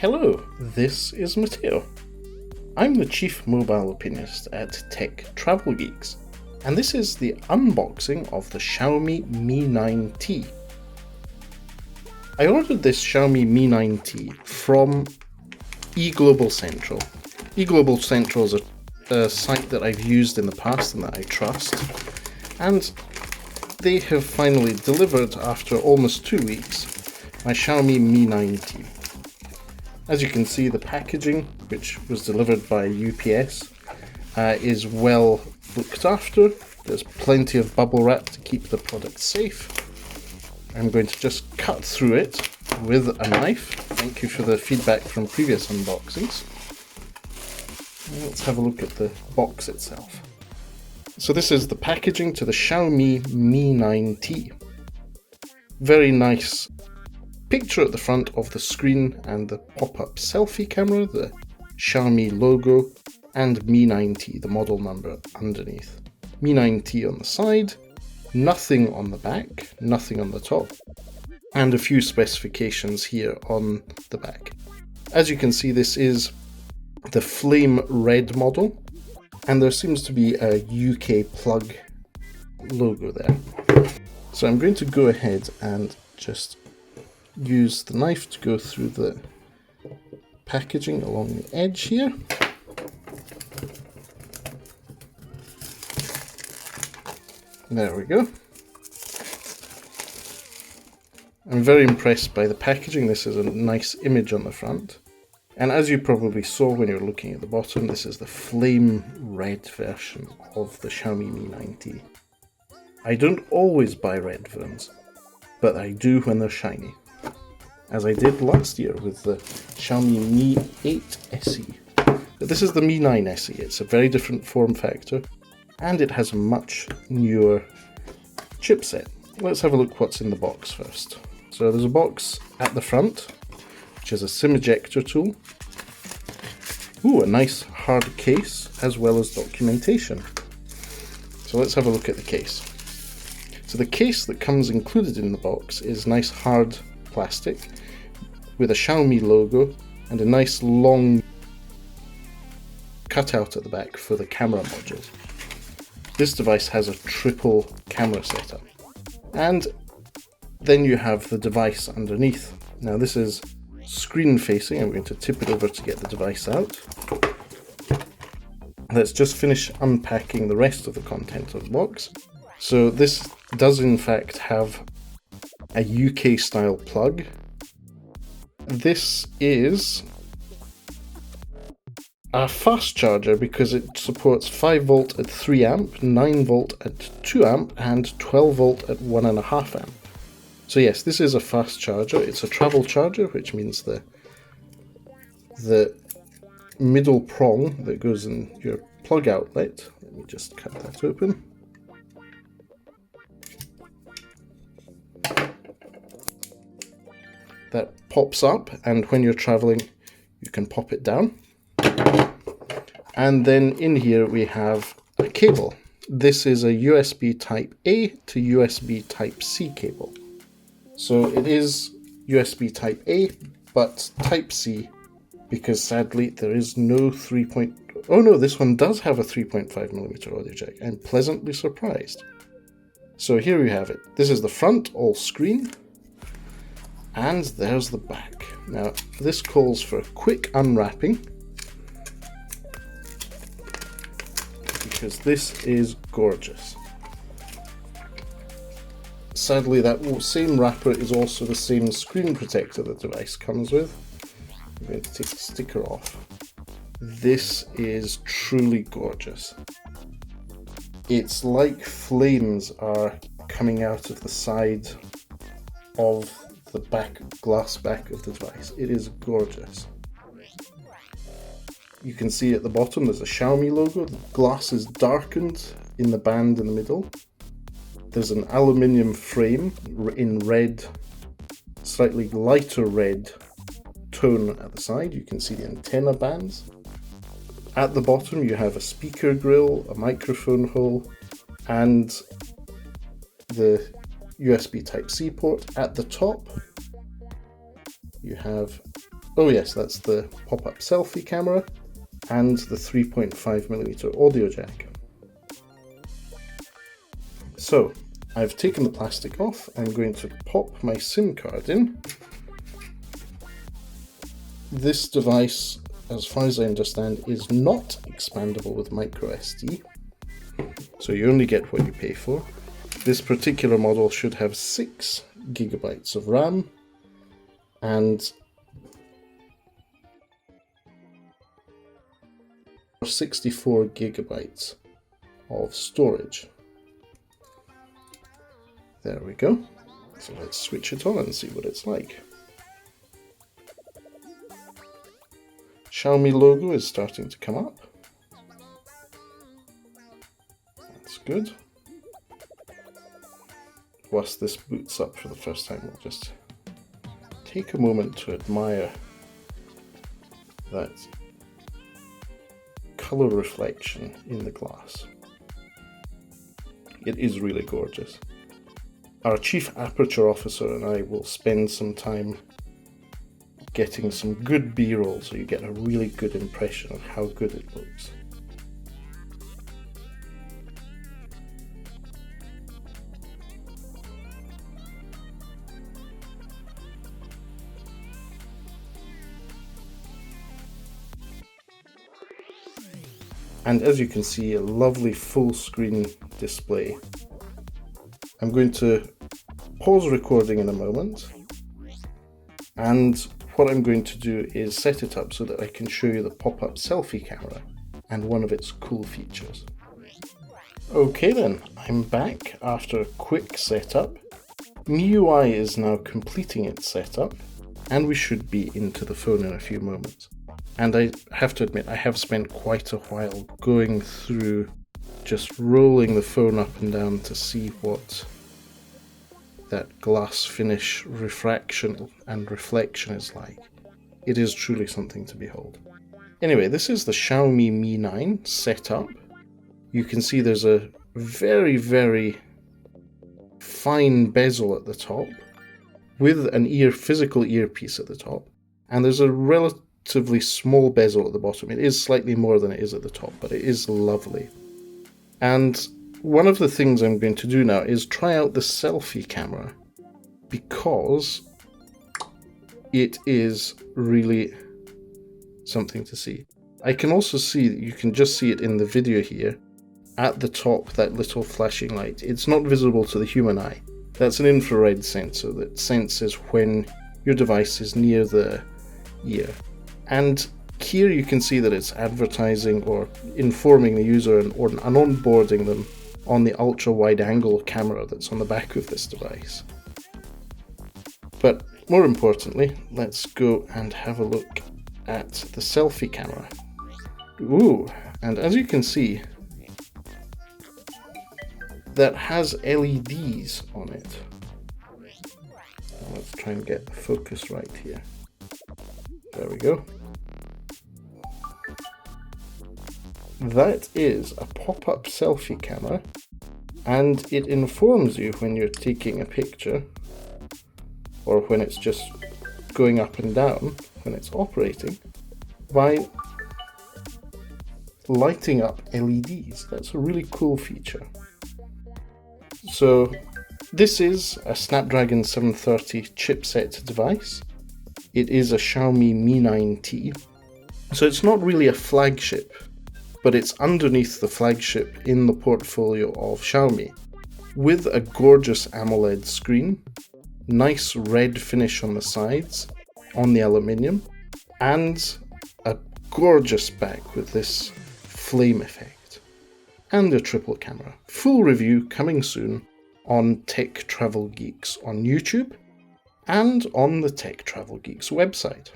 Hello, this is Matteo. I'm the Chief Mobile Opinionist at Tech Travel Geeks, and this is the unboxing of the Xiaomi Mi 9T. I ordered this Xiaomi Mi 9T from eGlobal Central. eGlobal Central is a site that I've used in the past and that I trust, and they have finally delivered, after almost 2 weeks, my Xiaomi Mi 9T. As you can see, the packaging, which was delivered by UPS, is well looked after. There's plenty of bubble wrap to keep the product safe. I'm going to just cut through it with a knife. Thank you for the feedback from previous unboxings. Let's have a look at the box itself. So this is the packaging to the Xiaomi Mi 9T. Very nice picture at the front of the screen and the pop-up selfie camera, the Xiaomi logo, and Mi 9T, the model number underneath. Mi 9T on the side, nothing on the back, nothing on the top, and a few specifications here on the back. As you can see, this is the Flame Red model, and there seems to be a UK plug logo there. So I'm going to go ahead and just use the knife to go through the packaging along the edge here. There we go. I'm very impressed by the packaging. This is a nice image on the front. And as you probably saw when you were looking at the bottom, this is the flame red version of the Xiaomi Mi 9T. I don't always buy red phones, but I do when they're shiny, as I did last year with the Xiaomi Mi 8 SE. But this is the Mi 9 SE. It's a very different form factor, and it has a much newer chipset. Let's have a look what's in the box first. So there's a box at the front, which is a SIM ejector tool. Ooh, a nice hard case, as well as documentation. So let's have a look at the case. So the case that comes included in the box is nice hard plastic with a Xiaomi logo and a nice long cutout at the back for the camera module. This device has a triple camera setup. And then you have the device underneath. Now this is screen facing. I'm going to tip it over to get the device out. Let's just finish unpacking the rest of the content of the box. So this does in fact have a UK style plug. This is a fast charger because it supports 5 volt at 3 amp, 9 volt at 2 amp, and 12 volt at 1.5 amp. So yes, this is a fast charger. It's a travel charger, which means the middle prong that goes in your plug outlet. Let me just cut that open. That pops up, and when you're traveling, you can pop it down. And then in here we have a cable. This is a USB Type A to USB Type C cable. So it is USB Type A, but Type C, because sadly there is no Oh no, this one does have a 3.5mm audio jack. I'm pleasantly surprised. So here we have it. This is the front, all screen. And there's the back. Now, this calls for a quick unwrapping, because this is gorgeous. Sadly, that same wrapper is also the same screen protector the device comes with. I'm going to take the sticker off. This is truly gorgeous. It's like flames are coming out of the side of the glass back of the device. It is gorgeous. You can see at the bottom there's a Xiaomi logo. The glass is darkened in the band in the middle. There's an aluminium frame in red, slightly lighter red tone at the side. You can see the antenna bands. At the bottom you have a speaker grill, a microphone hole, and the USB Type-C port. At the top, you have Oh yes, that's the pop-up selfie camera and the 3.5mm audio jack. So, I've taken the plastic off. I'm going to pop my SIM card in. This device, as far as I understand, is not expandable with microSD, so you only get what you pay for. This particular model should have 6 GB of RAM and 64 GB of storage. There we go. So let's switch it on and see what it's like. Xiaomi logo is starting to come up. That's good. Whilst this boots up for the first time, we'll just take a moment to admire that colour reflection in the glass. It is really gorgeous. Our Chief Aperture Officer and I will spend some time getting some good B-roll so you get a really good impression of how good it looks. And as you can see, a lovely full screen display. I'm going to pause recording in a moment, and what I'm going to do is set it up so that I can show you the pop-up selfie camera and one of its cool features. Okay then, I'm back after a quick setup. MIUI is now completing its setup, and we should be into the phone in a few moments. And I have to admit, I have spent quite a while going through just rolling the phone up and down to see what that glass finish refraction and reflection is like. It is truly something to behold. Anyway, this is the Xiaomi Mi 9 setup. You can see there's a very, very fine bezel at the top with an physical earpiece at the top, and there's a relatively small bezel at the bottom. It is slightly more than it is at the top, but it is lovely. And one of the things I'm going to do now is try out the selfie camera, because it is really something to see. I can also see that you can just see it in the video here. At the top, that little flashing light. It's not visible to the human eye. That's an infrared sensor that senses when your device is near the ear. And here you can see that it's advertising or informing the user and onboarding them on the ultra wide angle camera that's on the back of this device. But more importantly, let's go and have a look at the selfie camera. Ooh, and as you can see, that has LEDs on it. Let's try and get the focus right here. There we go. That is a pop-up selfie camera, and it informs you when you're taking a picture or when it's just going up and down when it's operating by lighting up LEDs. That's a really cool feature. So this is a Snapdragon 730 chipset device. It is a Xiaomi Mi 9T. So it's not really a flagship, but it's underneath the flagship in the portfolio of Xiaomi, with a gorgeous AMOLED screen, nice red finish on the sides, on the aluminium, and a gorgeous back with this flame effect, and a triple camera. Full review coming soon on Tech Travel Geeks on YouTube and on the Tech Travel Geeks website.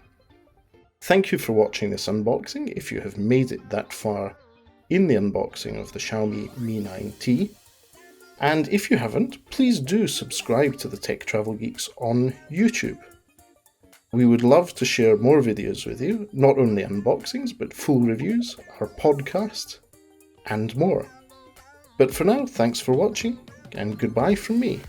Thank you for watching this unboxing, if you have made it that far in the unboxing of the Xiaomi Mi 9T. And if you haven't, please do subscribe to the Tech Travel Geeks on YouTube. We would love to share more videos with you, not only unboxings, but full reviews, our podcast, and more. But for now, thanks for watching, and goodbye from me.